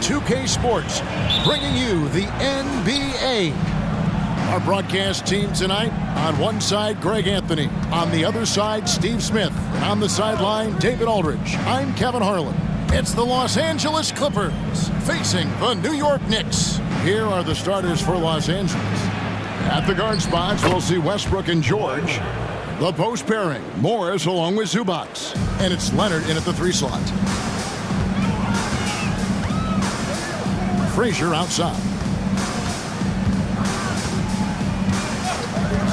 2K Sports, bringing you the NBA. Our broadcast team tonight, on one side, Greg Anthony. On the other side, Steve Smith. And on the sideline, David Aldridge. I'm Kevin Harlan. It's the Los Angeles Clippers facing the New York Knicks. Here are the starters for Los Angeles. At the guard spots, we'll see Westbrook and George. The post pairing, Morris along with Zubac. And it's Leonard in at the 3 slot. Frazier outside.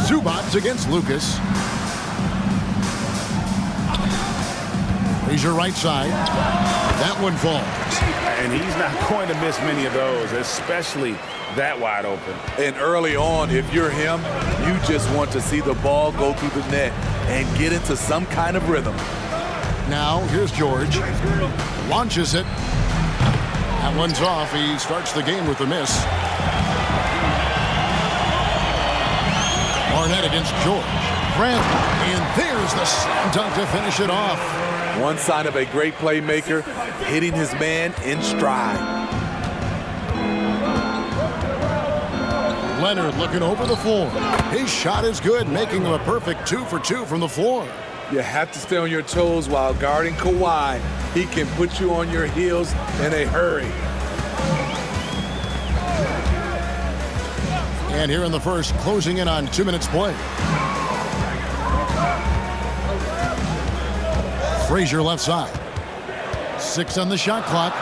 Zubac against Lucas. Frazier right side. That one falls. And he's not going to miss many of those, especially that wide open. And early on, if you're him, you just want to see the ball go through the net and get into some kind of rhythm. Now, here's George. Launches it. That one's off. He starts the game with a miss. Barnett against George. Grant, and there's the slam dunk to finish it off. One sign of a great playmaker, hitting his man in stride. Leonard looking over the floor. His shot is good, making him a perfect 2 for 2 from the floor. You have to stay on your toes while guarding Kawhi. He can put you on your heels in a hurry. And here in the first, closing in on 2 minutes play. Frazier left side. 6 on the shot clock.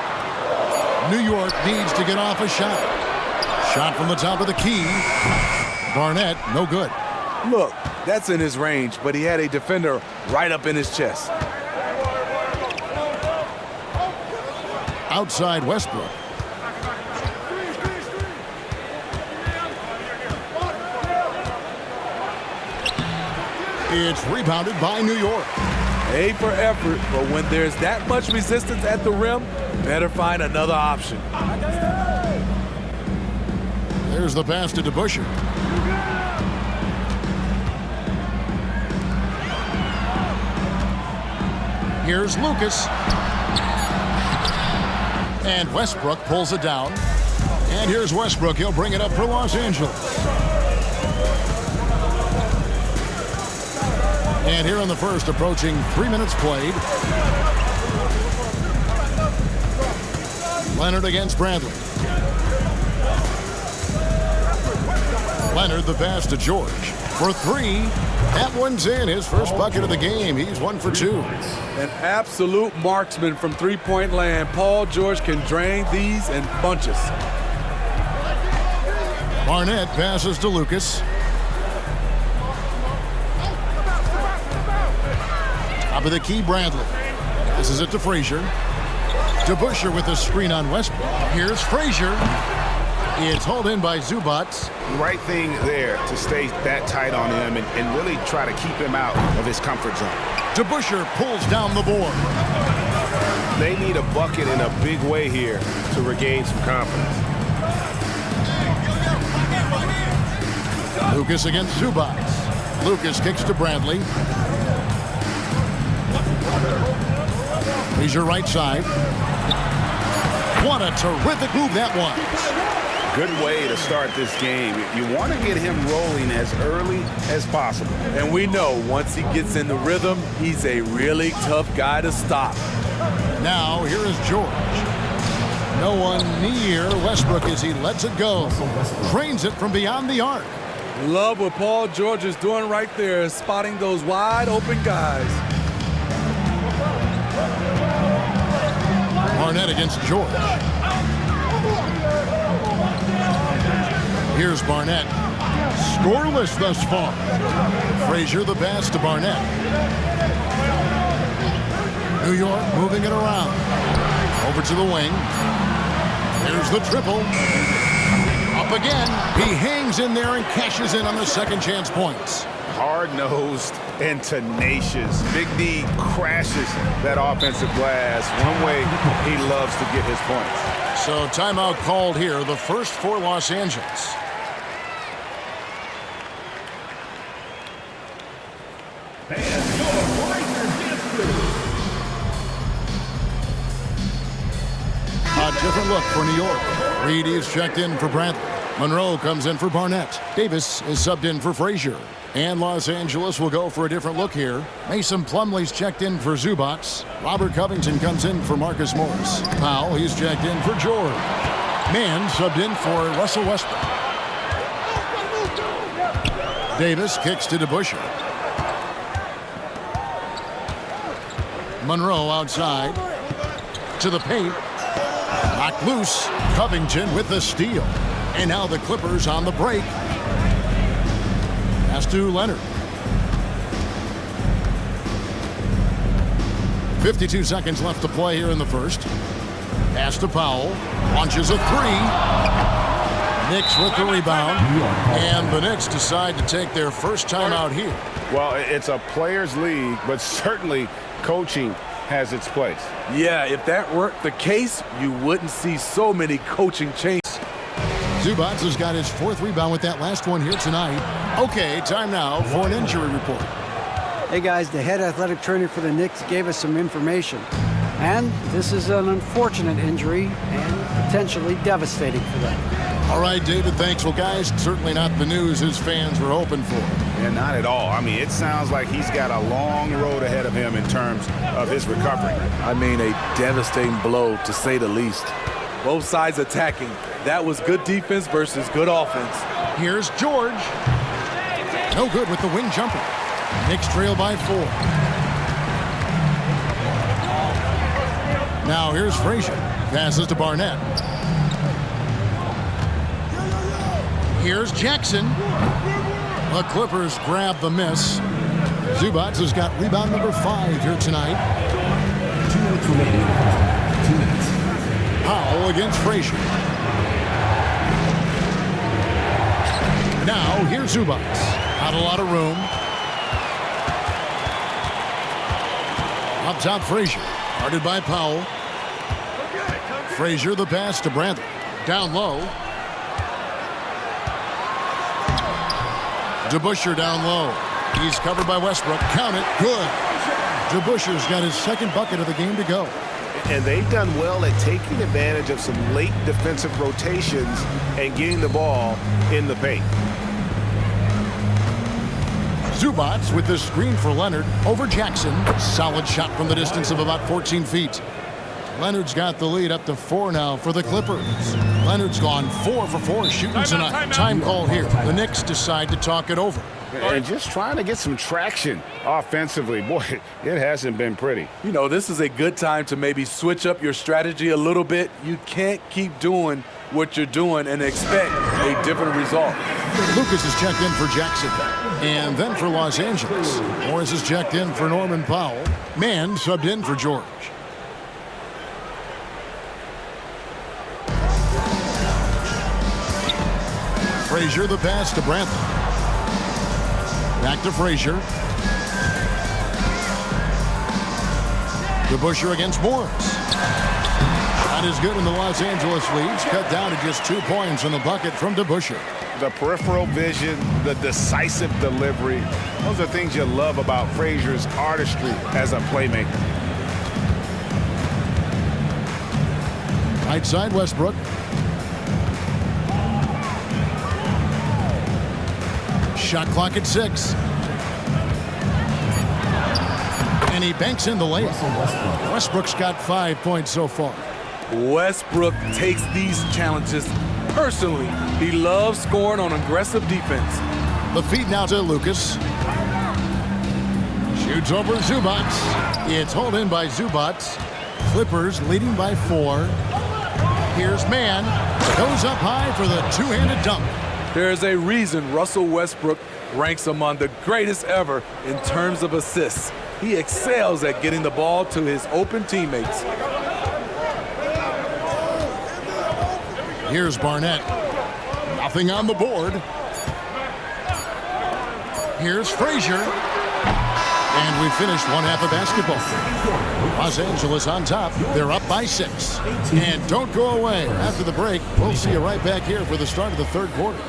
New York needs to get off a shot. Shot from the top of the key. Barnett, no good. Look, that's in his range, but he had a defender right up in his chest. Outside Westbrook. It's rebounded by New York. A for effort, but when there's that much resistance at the rim, better find another option. There's the pass to DeBusschere. Here's Lucas. And Westbrook pulls it down. And here's Westbrook. He'll bring it up for Los Angeles. And here in the first, approaching 3 minutes played. Leonard against Bradley. Leonard the pass to George. For 3. That one's in. His first bucket of the game. He's 1 for 2. An absolute marksman from three-point land. Paul George can drain these in bunches. Barnett passes to Lucas. Top of the key, Bradley. This is it to Frazier. DeBusschere with the screen on Westbrook. Here's Frazier. It's hauled in by Zubac. Right thing there to stay that tight on him and really try to keep him out of his comfort zone. DeBusschere pulls down the board. They need a bucket in a big way here to regain some confidence. Lucas against Zubac. Lucas kicks to Bradley. He's your right side. What a terrific move that was. Good way to start this game. You want to get him rolling as early as possible. And we know once he gets in the rhythm, he's a really tough guy to stop. Now, here is George. No one near Westbrook as he lets it go. Drains it from beyond the arc. Love what Paul George is doing right there, spotting those wide open guys. Barnett against George. Here's Barnett. Scoreless thus far. Frazier the pass to Barnett. New York moving it around. Over to the wing. Here's the triple. Up again. He hangs in there and cashes in on the second chance points. Hard-nosed and tenacious. Big D crashes that offensive glass. One way he loves to get his points. So timeout called here. The first for Los Angeles. different look for New York. Reed is checked in for Bradley. Monroe comes in for Barnett. Davis is subbed in for Frazier. And Los Angeles will go for a different look here. Mason Plumlee's checked in for Zubats. Robert Covington comes in for Marcus Morris. Powell, he's checked in for George. Mann subbed in for Russell Westbrook. Davis kicks to DeBusschere. Monroe outside. To the paint. Knocked loose. Covington with the steal. And now the Clippers on the break. Pass to Leonard. 52 seconds left to play here in the first. Pass to Powell. Launches a three. Knicks with the rebound. And the Knicks decide to take their first timeout here. Well, it's a players' league, but certainly coaching has its place. Yeah, if that weren't the case, you wouldn't see so many coaching changes. Zubats has got his fourth rebound with that last one here tonight. Okay, time now for an injury report. Hey guys, the head athletic trainer for the Knicks gave us some information. And this is an unfortunate injury and potentially devastating for them. All right, David, thanks. Well, guys, certainly not the news his fans were hoping for. Yeah, not at all. I mean, it sounds like he's got a long road ahead of him in terms of his recovery. I mean, a devastating blow, to say the least. Both sides attacking. That was good defense versus good offense. Here's George. No good with the wing jumper. Knicks trail by 4. Now here's Frazier. Passes to Barnett. Here's Jackson. The Clippers grab the miss. Zubats has got rebound number 5 here tonight. 2 minutes remaining in the first half. 2 minutes. Powell against Frazier. Now here's Zubats. Not a lot of room. Up top, Frazier. Guarded by Powell. Frazier, the pass to Bradley. Down low. DeBusschere down low. He's covered by Westbrook. Count it. Good. DeBusschere's got his second bucket of the game to go. And they've done well at taking advantage of some late defensive rotations and getting the ball in the paint. Zubats with the screen for Leonard over Jackson. Solid shot from the distance of about 14 feet. Leonard's got the lead up to 4 now for the Clippers. Leonard's gone 4 for 4 shooting tonight. Time call here. The Knicks decide to talk it over. And just trying to get some traction offensively. Boy, it hasn't been pretty. You know, this is a good time to maybe switch up your strategy a little bit. You can't keep doing what you're doing and expect a different result. Lucas is checked in for Jackson. And then for Los Angeles. Morris is checked in for Norman Powell. Mann subbed in for George. Frazier, the pass to Bradley. Back to Frazier. DeBusschere against Morris. Shot is good, and the Los Angeles leads cut down to just 2 points on the bucket from DeBusschere. The peripheral vision, the decisive delivery, those are things you love about Frazier's artistry as a playmaker. Right side, Westbrook. Shot clock at 6. And he banks in the layup. Westbrook's got 5 points so far. Westbrook takes these challenges personally. He loves scoring on aggressive defense. The feed now to Lucas. Shoots over Zubats. It's hauled in by Zubats. Clippers leading by 4. Here's Mann. Goes up high for the two-handed dunk. There's a reason Russell Westbrook ranks among the greatest ever in terms of assists. He excels at getting the ball to his open teammates. Here's Barnett. Nothing on the board. Here's Frazier. And we finished one half of basketball. Los Angeles on top. They're up by 6. And don't go away. After the break, we'll see you right back here for the start of the third quarter.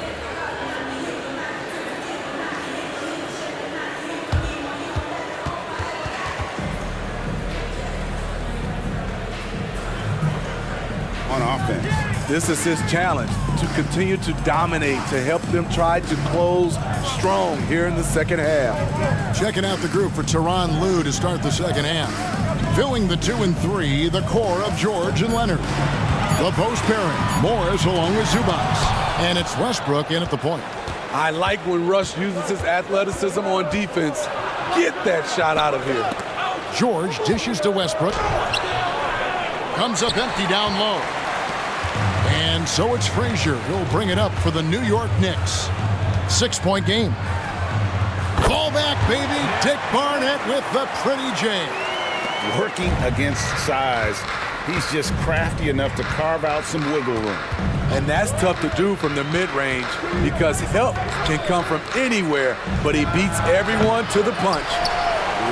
On This is his challenge, to continue to dominate, to help them try to close strong here in the second half. Checking out the group for Tyronn Lue to start the second half. Filling the 2 and 3, the core of George and Leonard. The post pairing, Morris along with Zubats. And it's Westbrook in at the point. I like when Russ uses his athleticism on defense. Get that shot out of here. George dishes to Westbrook. Comes up empty down low. And so it's Frazier who'll bring it up for the New York Knicks. 6-point game. Ball back, baby. Dick Barnett with the pretty J. Working against size, he's just crafty enough to carve out some wiggle room. And that's tough to do from the mid-range because help can come from anywhere, but he beats everyone to the punch.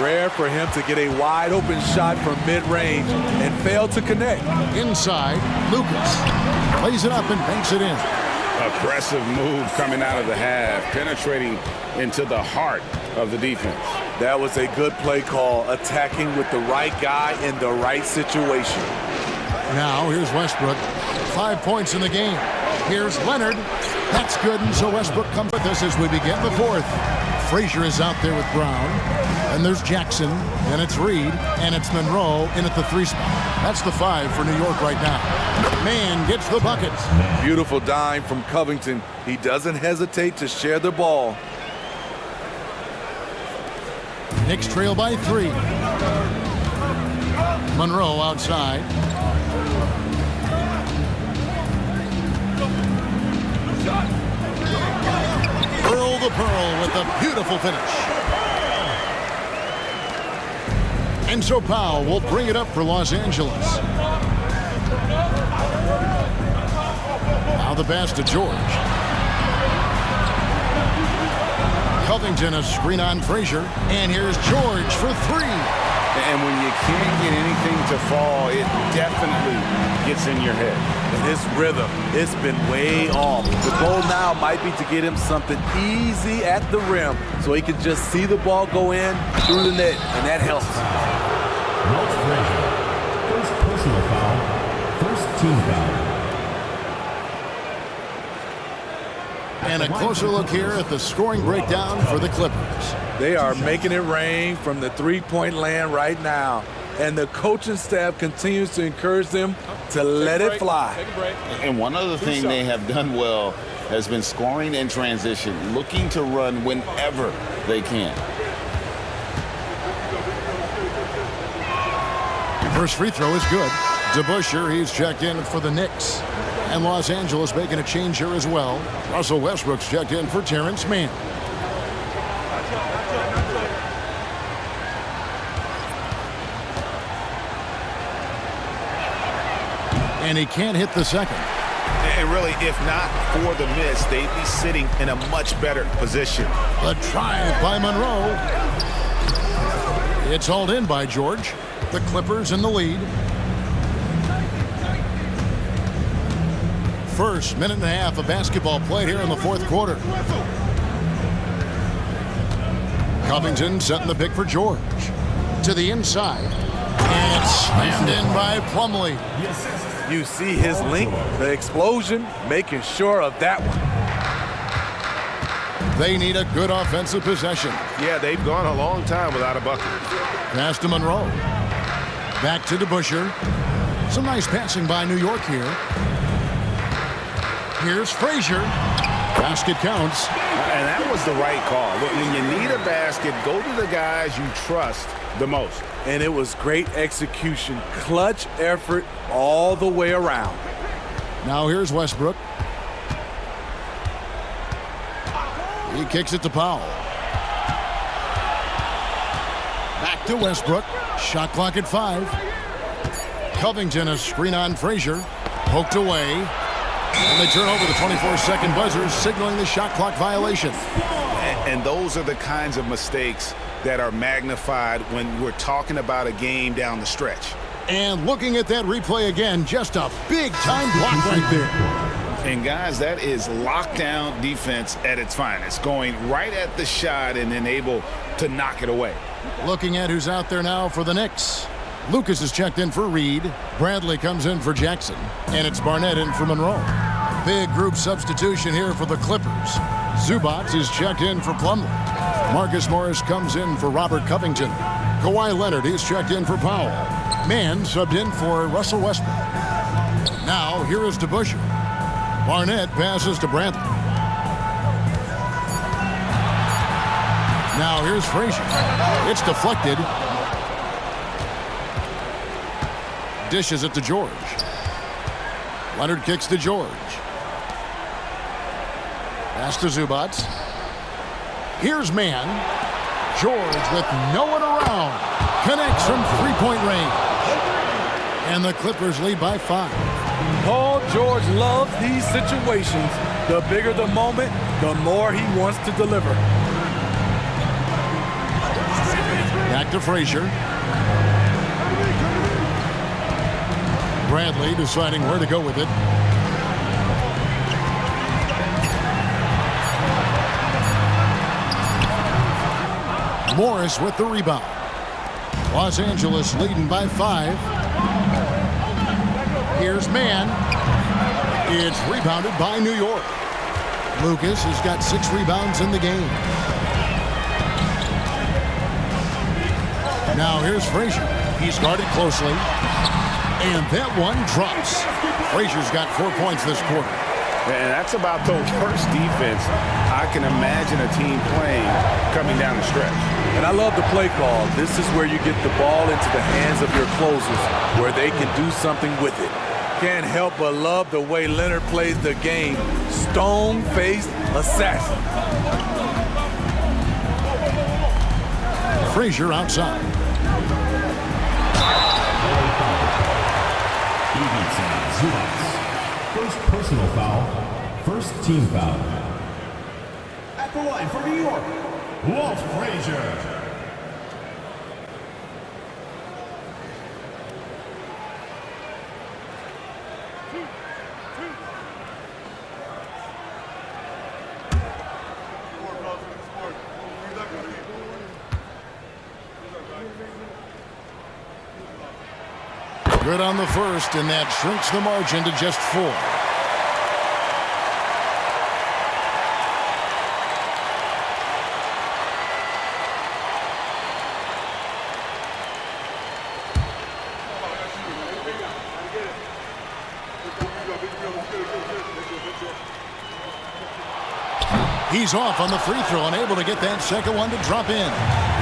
Rare for him to get a wide-open shot from mid-range and fail to connect. Inside, Lucas lays it up and banks it in. Aggressive move coming out of the half, penetrating into the heart of the defense. That was a good play call, attacking with the right guy in the right situation. Now here's Westbrook. 5 points in the game. Here's Leonard. That's good, and so Westbrook comes with us as we begin the fourth. Frazier is out there with Brown. And there's Jackson, and it's Reed, and it's Monroe in at the 3 spot. That's the 5 for New York right now. Man gets the buckets. Beautiful dime from Covington. He doesn't hesitate to share the ball. Knicks trail by 3. Monroe outside. Earl the Pearl with a beautiful finish. And so Powell will bring it up for Los Angeles. Now the pass to George. Covington a screen on Frazier. And here's George for 3. And when you can't get anything to fall, it definitely gets in your head. And his rhythm, it's been way off. The goal now might be to get him something easy at the rim so he can just see the ball go in through the net, and that helps. Walt Frazier. First personal foul. First team foul. And a closer look here at the scoring breakdown for the Clippers. They are making it rain from the three-point land right now. And the coaching staff continues to encourage them to let it fly. And one other thing they have done well has been scoring in transition, looking to run whenever they can. First free throw is good. DeBusschere, he's checked in for the Knicks. And Los Angeles making a change here as well. Russell Westbrook's checked in for Terrence Mann. And he can't hit the second. And really, if not for the miss, they'd be sitting in a much better position. The drive by Monroe. It's hauled in by George. The Clippers in the lead. First minute and a half of basketball played here in the fourth quarter. Covington setting the pick for George. To the inside. And it's slammed in by Plumlee. You see his length, the explosion, making sure of that one. They need a good offensive possession. Yeah, they've gone a long time without a bucket. Pass to Monroe. Back to DeBusschere. Some nice passing by New York here. Here's Frazier. Basket counts. And that was the right call. When you need a basket, go to the guys you trust the most. And it was great execution. Clutch effort all the way around. Now here's Westbrook. He kicks it to Powell. Back to Westbrook. Shot clock at 5. Covington a screen on Frazier. Poked away. And they turn over the 24-second buzzer, signaling the shot clock violation. And those are the kinds of mistakes that are magnified when we're talking about a game down the stretch. And looking at that replay again, just a big-time block right there. And, guys, that is lockdown defense at its finest, going right at the shot and then able to knock it away. Looking at who's out there now for the Knicks. Lucas is checked in for Reed. Bradley comes in for Jackson. And it's Barnett in for Monroe. Big group substitution here for the Clippers. Zubac is checked in for Plumlee. Marcus Morris comes in for Robert Covington. Kawhi Leonard is checked in for Powell. Mann subbed in for Russell Westbrook. Now here is DeBusschere. Barnett passes to Bradley. Now here's Frazier. It's deflected. Dishes it to George. Leonard kicks to George. Pass to Zubac. Here's Mann. George with no one around. Connects from three-point range. And the Clippers lead by 5. Paul George loves these situations. The bigger the moment, the more he wants to deliver. Back to Frazier. Bradley deciding where to go with it. Morris with the rebound. Los Angeles leading by 5. Here's Mann. It's rebounded by New York. Lucas has got 6 rebounds in the game. Now here's Frazier. He's guarded closely. And that one drops. Frazier's got 4 points this quarter. And that's about the worst defense I can imagine a team playing coming down the stretch. And I love the play call. This is where you get the ball into the hands of your closers, where they can do something with it. Can't help but love the way Leonard plays the game. Stone-faced assassin. Frazier outside. First personal foul, first team foul. At the line for New York, Walt Frazier. Good on the first, and that shrinks the margin to just 4. He's off on the free throw and able to get that second one to drop in.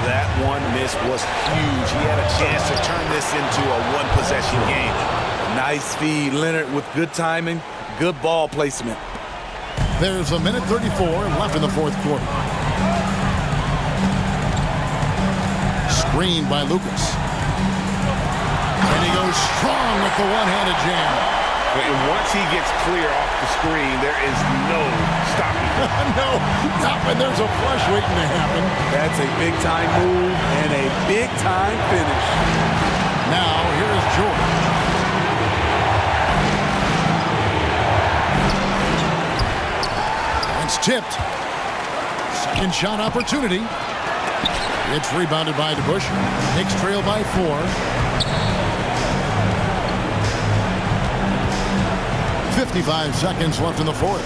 That one miss was huge. He had a chance to turn this into a one-possession game. Nice feed, Leonard, with good timing, good ball placement. There's a minute 34 left in the fourth quarter. Screen by Lucas. And he goes strong with the one-handed jam. And once he gets clear off the screen, there is no stopping him. No, not when there's a flush waiting to happen. That's a big-time move and a big-time finish. Now, here is George. It's tipped. Second shot opportunity. It's rebounded by DeBusschere. Knicks trail by 4. 55 seconds left in the fourth.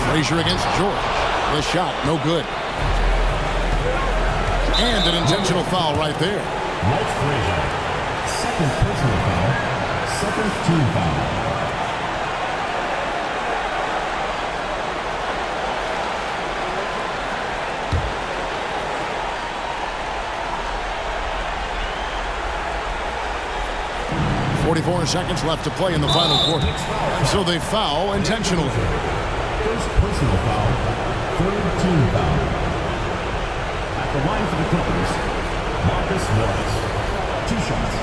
Frazier against George. The shot, no good. And an intentional foul right there. Walt Frazier. Second personal foul, second team foul. .44 seconds left to play in the final quarter. So they foul intentionally. First personal foul, third team foul. At the line for the Clippers, Marcus Morris. 2 shots.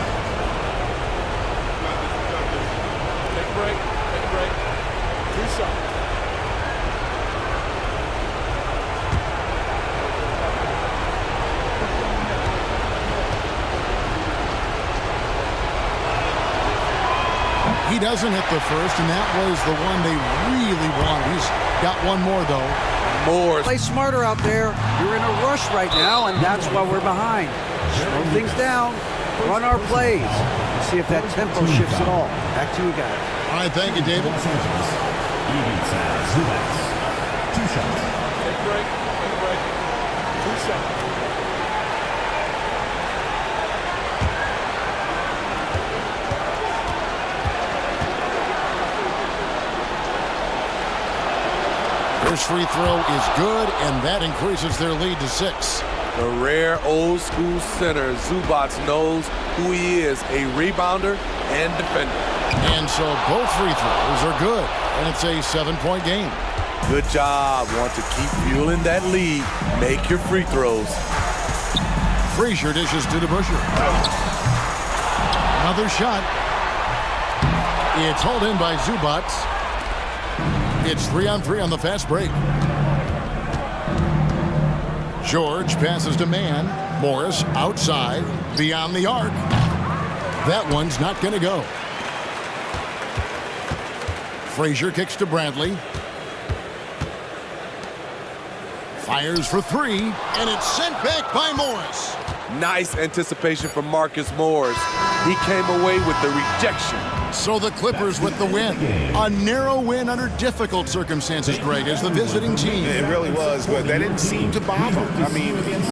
Take a break. 2 shots. He doesn't hit the first, and that was the one they really wanted. He's got one more, though. Morris. Play smarter out there. You're in a rush right now, and that's why we're behind. Slow things down. Run our plays. See if that tempo shifts at all. Back to you guys. All right, thank you, David. Los Angeles. Evans has Zubats. 2 shots. Take a break. Take a break. 2 shots. First free throw is good, and that increases their lead to 6. The rare old school center, Zubats knows who he is, a rebounder and defender. And so both free throws are good, and it's a 7-point game. Good job. Want to keep fueling that lead. Make your free throws. Frazier dishes to DeBusschere. Another shot. It's hauled in by Zubats. It's 3-on-3 on the fast break. George passes to Mann. Morris outside, beyond the arc. That one's not going to go. Frazier kicks to Bradley. Fires for 3, and it's sent back by Morris. Nice anticipation from Marcus Morris. He came away with the rejection. So the Clippers with the win. A narrow win under difficult circumstances, Greg, as the visiting team. It really was, but that didn't seem to bother them. I mean,